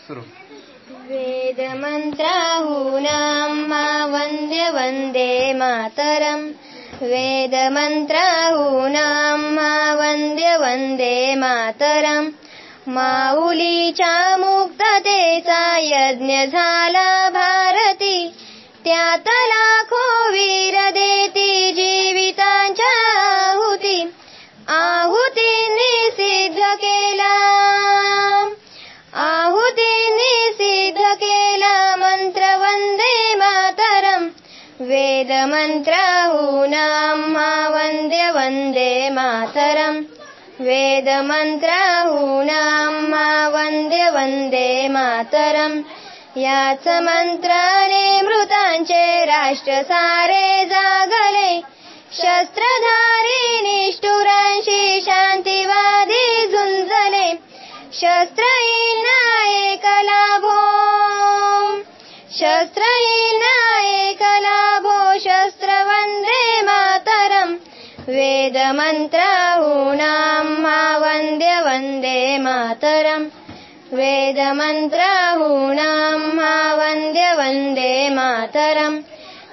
सुरू. वेदमन्त्राहूनां मा वन्द्य वन्दे मातरम्. वेदमन्त्राहूनां मा वन्द्य वन्दे मातरम्. माऊलीच्या मुक्ततेचा यज्ञ झाला भारती. त्यात लाखो वीर देती जीवितांच्या आहुती. आहुतींनी सिद्ध केला, आहुतींनी सिद्ध केला मंत्र वंदे मातरम्. वेदमन्त्राहूनां मा वन्द्य वन्दे मातरम्. वेदमन्त्राहूनां मा वन्द्य वन्दे मातरम्. याच मंत्राने मृतांचे राष्ट्र सारे जागले. शस्त्रधारी निष्ठुरांशी शांतिवादी झुंजले. शस्त्रहीन एकला भो, शस्त्रहीन एकला भो शस्त्र वंदे मातरम्. वेदमन्त्राहूनां मा वन्द्य वन्दे मातरम्. वेदमन्त्राहूनां मा वन्द्य वन्दे मातरम्.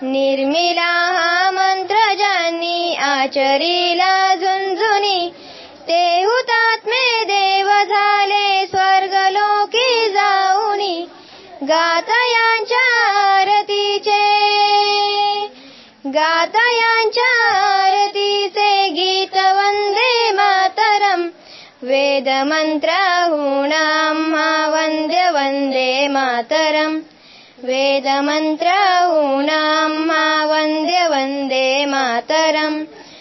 निर्मिला हा मंत्र ज्यांनी आचरिला झुंझुनी. ते हुतात्मे देव झाले स्वर्गलोकी जाऊनी. गातयांच्या आरतीचे, गातयांच्या आरतीचे गीत वंदे मातरम्. वेदमन्त्राहूनां मा वन्द्य वन्दे मातरम्. वेदमन्त्राहूनां मा वन्द्य वन्दे मातरम्.